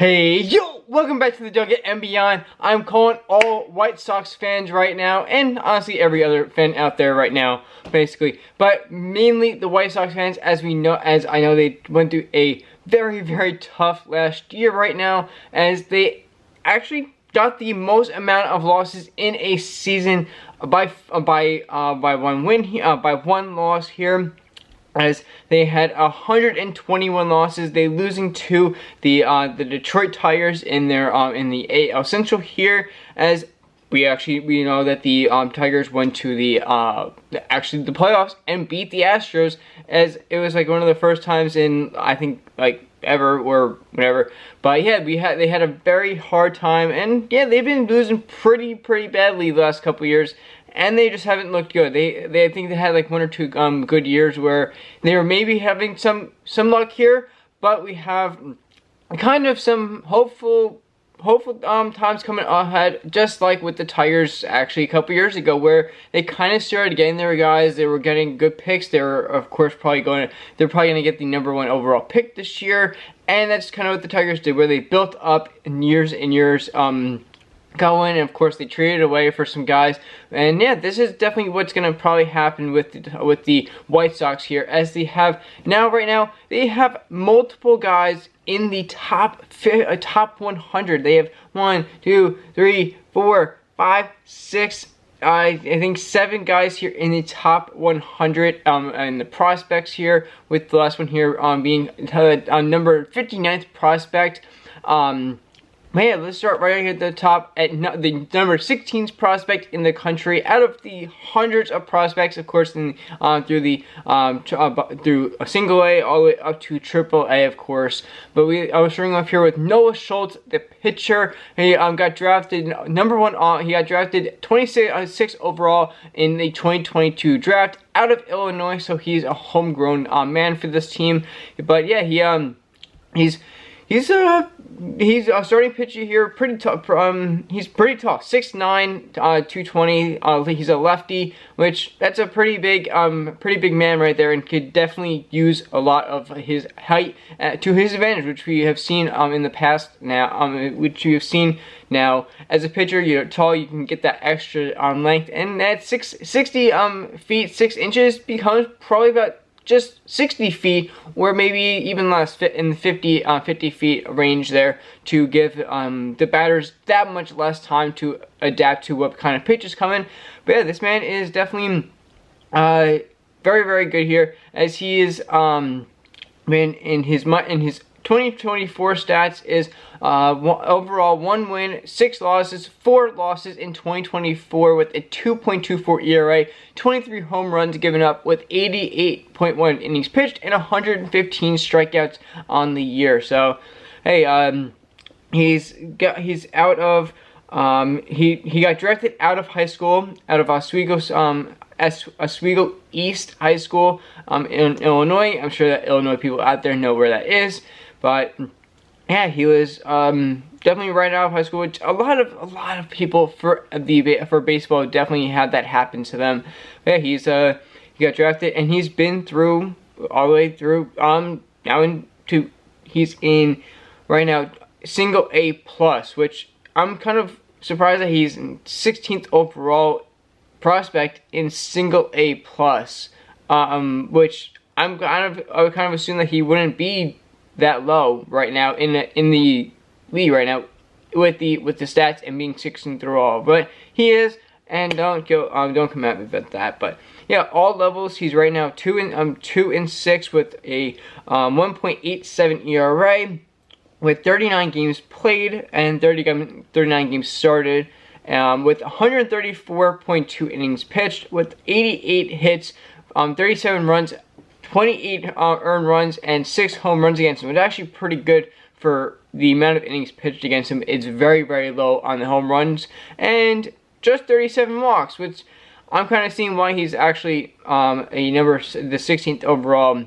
Hey, yo! Welcome back to the Nugget and Beyond. I'm calling all White Sox fans right now, and honestly every other fan out there right now, basically. But mainly the White Sox fans, as I know they went through a very tough last year right now, as they actually got the most amount of losses in a season by one loss here, as they had 121 losses. They losing to the Detroit Tigers in the AL Central here, as we know that the Tigers went to the playoffs and beat the Astros, as it was like one of the first times in I think like ever or whatever. But yeah, they had a very hard time, and yeah, they've been losing pretty badly the last couple years. And they just haven't looked good. I think they had like one or two good years where they were maybe having some luck here, but we have kind of some hopeful times coming ahead, just like with the Tigers actually a couple years ago, where they kind of started getting their guys. They were getting good picks. They were of course they're probably going to get the #1 overall pick this year, and that's kind of what the Tigers did, where they built up in years and years going, and of course they traded away for some guys. And yeah, this is definitely what's going to probably happen with the White Sox here, as they have right now they have multiple guys in the top 100. They have 1, 2, 3, 4, 5, 6, I think 7 guys here in the top 100, and the prospects here, with the last one here being number 59th prospect. But yeah, let's start right here at the top at the number 16th prospect in the country, out of the hundreds of prospects, of course, through a single A all the way up to triple A, of course. But I was starting off here with Noah Schultz, the pitcher. He got drafted #1. He got drafted 26 overall in the 2022 draft out of Illinois, so he's a homegrown man for this team. But yeah, he's a starting pitcher here, pretty tough. He's pretty tall, 6'9", 220. He's a lefty, which that's a pretty big man right there, and could definitely use a lot of his height to his advantage, which we have seen in the past now. As a pitcher, you're tall, you can get that extra length, and that 60 feet 6 inches becomes probably about just 60 feet, or maybe even less, fit in the 50 feet range there, to give the batters that much less time to adapt to what kind of pitch is coming. But yeah, this man is definitely very good here, as he is in his 2024 stats is overall 1 win, 6 losses, 4 losses in 2024, with a 2.24 ERA, 23 home runs given up, with 88.1 innings pitched and 115 strikeouts on the year. So, hey, he got drafted out of high school, out of Oswego East High School in Illinois. I'm sure that Illinois people out there know where that is. But yeah, he was definitely right out of high school, which a lot of people for baseball definitely had that happen to them. But yeah, he got drafted, and he's been through all the way through he's in right now single A plus, which I'm kind of surprised that he's 16th overall prospect in single A plus, which I would kind of assume that he wouldn't be that low right now in the league right now with the stats and being 16th overall, but he is. And don't come at me about that. But yeah, all levels he's right now 2-6 with a 1.87 ERA, with 39 games played and 39 games started, with 134.2 innings pitched, with 88 hits, 37 runs, 28 earned runs, and 6 home runs against him. It's actually pretty good for the amount of innings pitched against him. It's very low on the home runs, and just 37 walks, which I'm kind of seeing why he's actually the 16th overall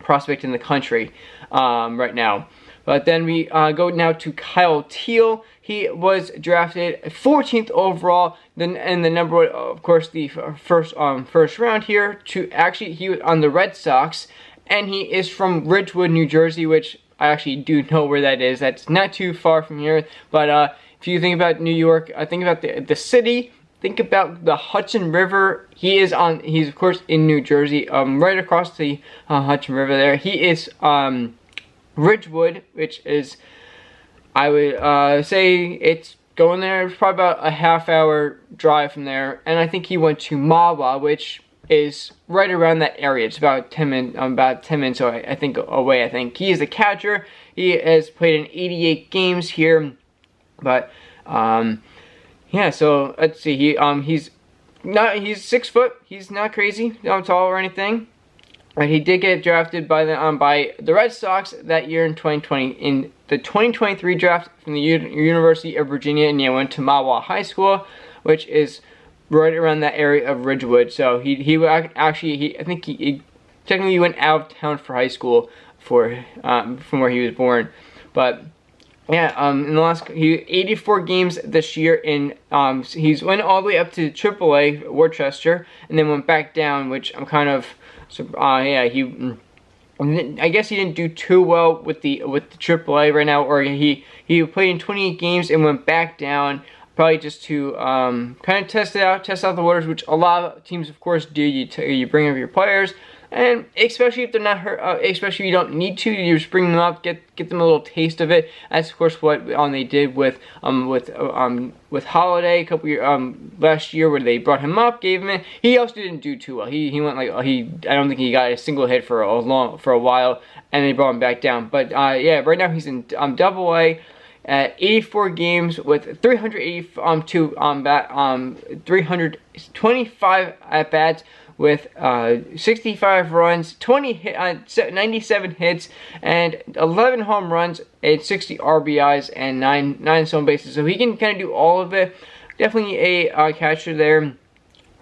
prospect in the country right now. But then we go now to Kyle Teel. He was drafted 14th overall, and the number one, of course, the first round here. He was on the Red Sox, and he is from Ridgewood, New Jersey, which I actually do know where that is. That's not too far from here. But if you think about New York, think about the city. Think about the Hudson River. He's of course in New Jersey, right across the Hudson River there. He is Ridgewood, which is, I would say it's going there. It's probably about a half-hour drive from there. And I think he went to Mahwah, which is right around that area. It's about 10 minutes away, I think. He is a catcher. He has played in 88 games here. But yeah, so let's see. He's 6 foot. He's not crazy, not tall or anything. But he did get drafted by the Red Sox that year in 2020 in the 2023 draft from the University of Virginia, and he went to Mahwah High School, which is right around that area of Ridgewood. So I think he technically went out of town for high school from where he was born. But yeah, in the last 84 games this year in he's went all the way up to AAA Worcester and then went back down, which I'm kind of I guess he didn't do too well with the AAA right now, or he played in 28 games and went back down. Probably just to kind of test out the waters, which a lot of teams, of course, do. You bring up your players, and especially if they're not hurt, especially if you don't need to, you just bring them up, get them a little taste of it. That's of course what they did with Holiday a couple years last year, where they brought him up, gave him it. He also didn't do too well. He went I don't think he got a single hit for a while, and they brought him back down. But yeah, right now he's in Double A. At 84 games with 325 at bats with 65 runs, 97 hits, and 11 home runs, and 60 RBIs, and 9 stolen bases. So he can kind of do all of it. Definitely a catcher there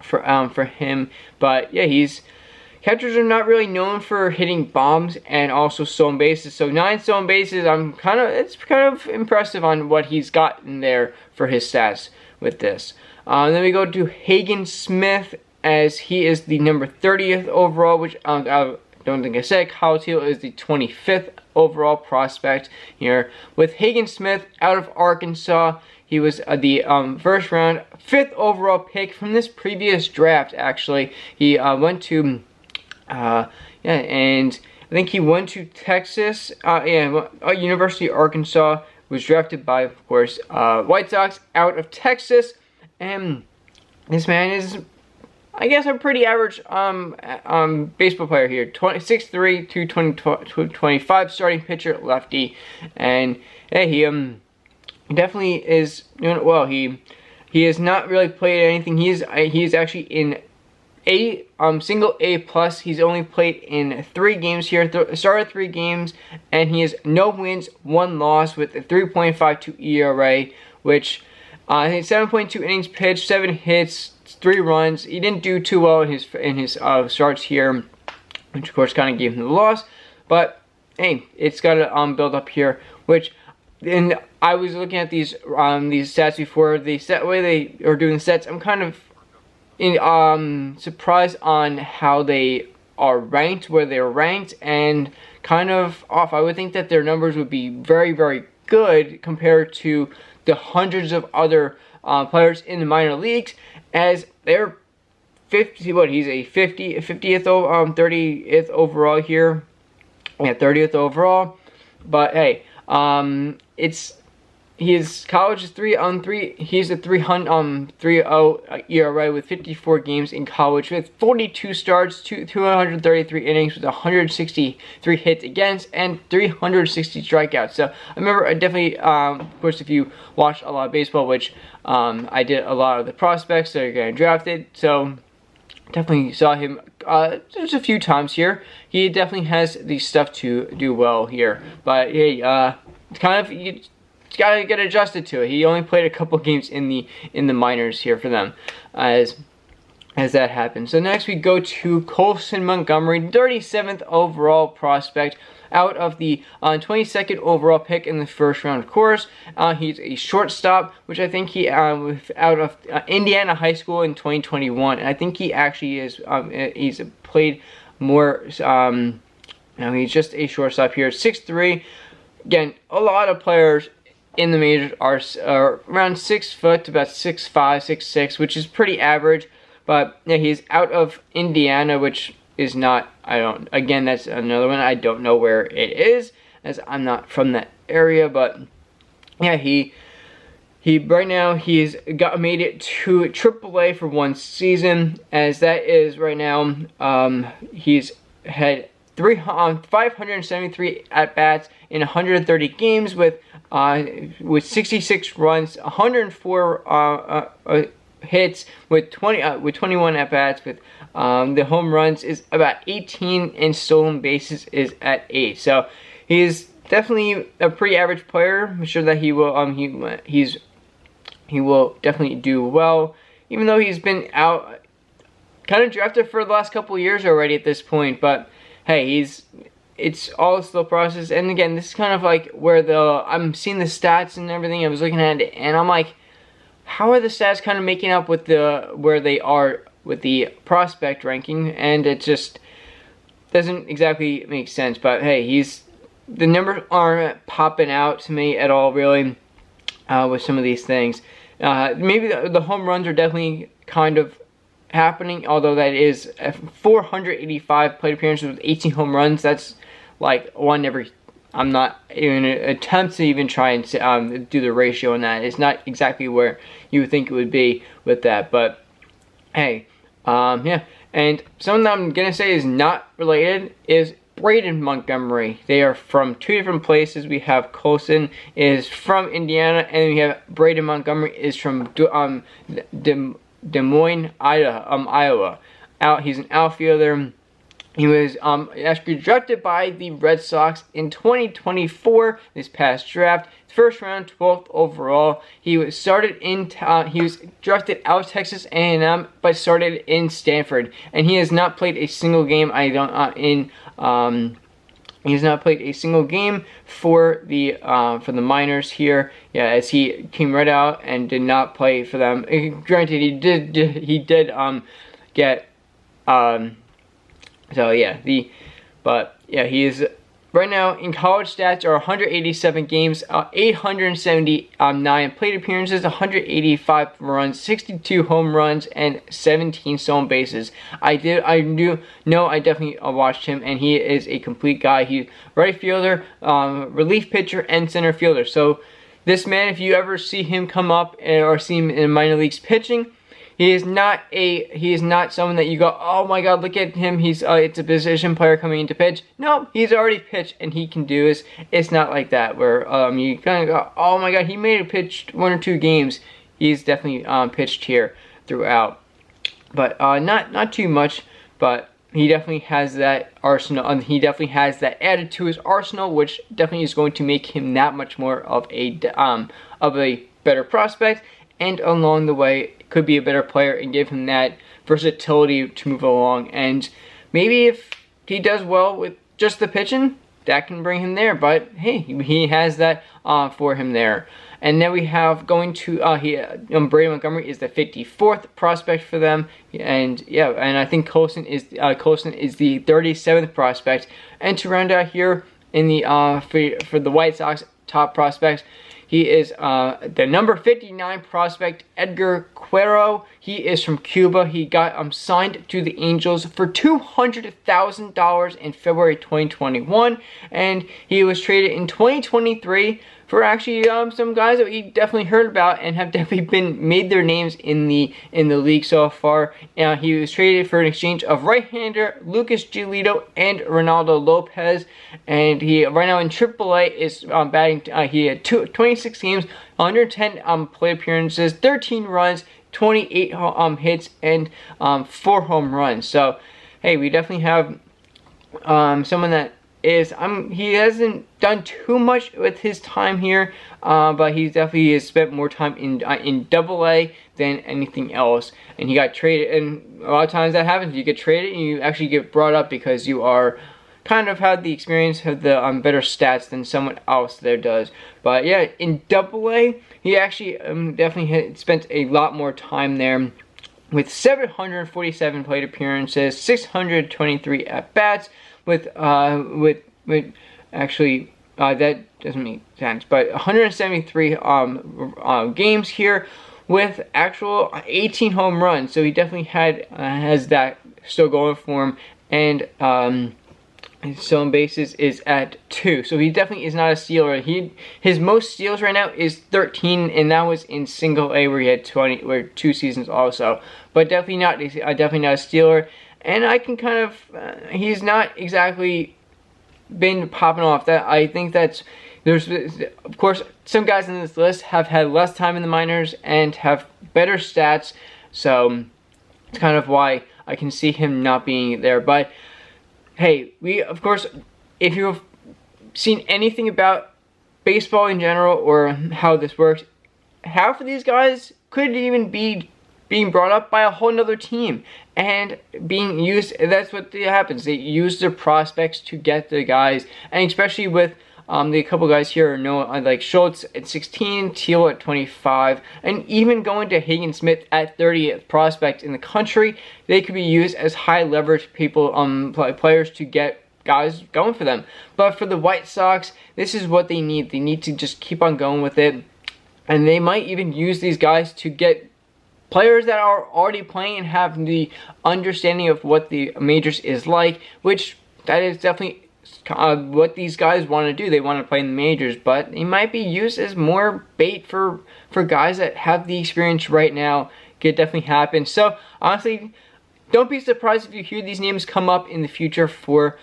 for him. But yeah, catchers are not really known for hitting bombs and also stolen bases. So 9 stolen bases, it's kind of impressive on what he's gotten there for his stats with this. Then we go to Hagen Smith, as he is the number 30th overall, which I don't think I said. Kyle Teel is the 25th overall prospect here. With Hagen Smith out of Arkansas, he was the first round 5th overall pick from this previous draft. Actually, he went to and I think he went to Texas, University of Arkansas, was drafted by, of course, White Sox out of Texas, and this man is, I guess, a pretty average baseball player here. 6'3", 225, starting pitcher, lefty, and hey, he definitely is doing well. He has not really played anything. He is actually in single A plus. He's only played in 3 games here. Started 3 games, and he has no wins, 1 loss with a 3.52 ERA, which 7.2 innings pitched, 7 hits, 3 runs. He didn't do too well in his starts here, which of course kind of gave him the loss. But hey, it's got to build up here. Which, and I was looking at these stats before. The way they are doing the stats, I'm kind of surprised on how they are ranked, where they're ranked, and kind of off. I would think that their numbers would be very, very good compared to the hundreds of other players in the minor leagues, as they're 50. What, he's a 30th overall here. Yeah, 30th overall. But hey, his college is 3-3. He's a 3.0 ERA with 54 games in college, with 42 starts, 233 innings, with 163 hits against, and 360 strikeouts. So I remember, I definitely, of course, if you watch a lot of baseball, which I did a lot of the prospects that are getting drafted, so definitely saw him just a few times here. He definitely has the stuff to do well here. But hey, you gotta get adjusted to it. He only played a couple games in the minors here for them, as that happened. So next we go to Colson Montgomery, 37th overall prospect, out of the 22nd overall pick in the first round. Of course, he's a shortstop, which I think he out of Indiana High School in 2021, and I think he actually is. He's played more. He's just a shortstop here, 6'3". again, a lot of players in the majors are around 6 foot to about 6'5", 6'6", which is pretty average. But yeah, he's out of Indiana, which is not, again, that's another one. I don't know where it is, as I'm not from that area. But yeah, he right now he's made it to AAA for one season, as that is right now. He's had 573 at bats in 130 games with 66 runs, 104 hits with 21 at bats. With the home runs is about 18, and stolen bases is at 8. So he's definitely a pretty average player. I'm sure that he will he will definitely do well, even though he's been out kind of drafted for the last couple of years already at this point. But hey, it's all a slow process. And again, this is kind of like where I'm seeing the stats and everything. I was looking at it, and I'm like, how are the stats kind of making up with where they are with the prospect ranking? And it just doesn't exactly make sense. But hey, the numbers aren't popping out to me at all, really, with some of these things. Maybe the home runs are definitely kind of happening, although that is 485 plate appearances with 18 home runs. That's like one every. I'm not even attempt to even try and do the ratio on that. It's not exactly where you would think it would be with that. But hey, yeah. And something that I'm gonna say is not related is Braden Montgomery. They are from two different places. We have Colson is from Indiana, and we have Braden Montgomery is from Des Moines, Iowa. He's an outfielder. He was actually drafted by the Red Sox in 2024, this past draft. First round, 12th overall. He was drafted out of Texas A&M, but started in Stanford, and he has not played a single game. He has not played a single game for the minors here. Yeah, as he came right out and did not play for them. Granted, he did get. So yeah, but yeah, he is right now in college stats are 187 games, 879 plate appearances, 185 runs, 62 home runs, and 17 stolen bases. I definitely watched him, and he is a complete guy. He's right fielder, relief pitcher, and center fielder. So this man, if you ever see him come up or see him in minor leagues pitching, he is not someone that you go, oh my god, look at him, it's a position player coming in to pitch. No, he's already pitched and he can do this. It's not like that where you kind of go, oh my god, he may have pitched 1 or 2 games. He's definitely pitched here throughout, but not too much. But he definitely has that arsenal, he definitely has that added to his arsenal, which definitely is going to make him that much more of a better prospect, and along the way could be a better player and give him that versatility to move along. And maybe if he does well with just the pitching, that can bring him there. But hey, he has that for him there. And then we have going to Braden Montgomery is the 54th prospect for them, and yeah, and I think Colson is the 37th prospect. And to round out here in the for the White Sox top prospects, he is the number 59 prospect, Edgar Quero. He is from Cuba. He got signed to the Angels for $200,000 in February 2021, and he was traded in 2023 for actually some guys that we definitely heard about and have definitely made their names in the league so far. He was traded for an exchange of right-hander Lucas Giolito and Ronaldo Lopez, and he right now in AAA is batting. He had 26 games, 110 plate appearances, 13 runs, 28 hits, and 4 home runs. So hey, we definitely have someone that is he hasn't done too much with his time here, but he definitely has spent more time in AA than anything else. And he got traded, and a lot of times that happens. You get traded and you actually get brought up because you are kind of had the experience, have the better stats than someone else there does. But yeah, in AA, he actually definitely spent a lot more time there, with 747 plate appearances, 623 at bats, with actually that doesn't make sense, but 173 games here with actual 18 home runs. So he definitely has that still going for him, and his stolen bases is at 2. So he definitely is not a stealer. His most steals right now is 13, and that was in Single A where he had 2 seasons also. But definitely not a stealer. And I can kind of he's not exactly been popping off. That I think there's of course some guys in this list have had less time in the minors and have better stats. So it's kind of why I can see him not being there. But hey, of course, if you've seen anything about baseball in general or how this works, half of these guys could even be being brought up by a whole nother team and being used. That's what happens. They use their prospects to get the guys, and especially with the couple guys here, like Schultz at 16, Teal at 25, and even going to Hagen Smith at 30th prospect in the country. They could be used as high leverage players to get guys going for them. But for the White Sox, this is what they need. They need to just keep on going with it, and they might even use these guys to get players that are already playing and have the understanding of what the majors is like, which that is definitely what these guys want to do. They want to play in the majors, but they might be used as more bait for guys that have the experience right now. Could definitely happen. So honestly, don't be surprised if you hear these names come up in the future for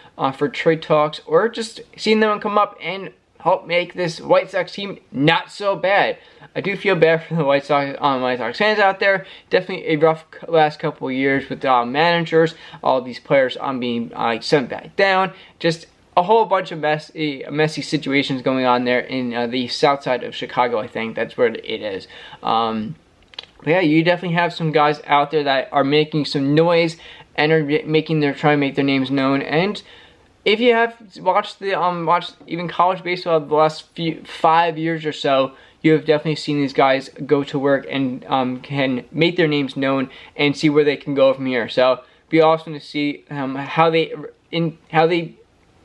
trade talks, or just seeing them come up and help make this White Sox team not so bad. I do feel bad for the White Sox fans out there. Definitely a rough last couple of years with managers, all these players being sent back down. Just a whole bunch of messy situations going on there in the south side of Chicago. I think that's where it is. But yeah, you definitely have some guys out there that are making some noise and are trying to make their names known. And if you have watched even college baseball the last 5 years or so, you have definitely seen these guys go to work and can make their names known and see where they can go from here. So it'd be awesome to see how they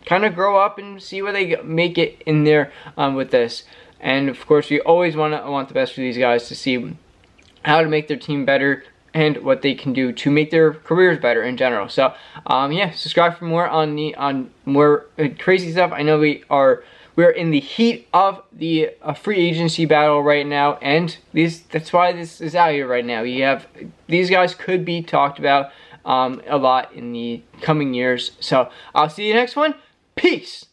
kind of grow up and see where they make it in there with this. And of course, we always want the best for these guys, to see how to make their team better and what they can do to make their careers better in general. So yeah, subscribe for more on more crazy stuff. I know we're in the heat of the free agency battle right now, and that's why this is out here right now. These guys could be talked about a lot in the coming years. So I'll see you next one. Peace.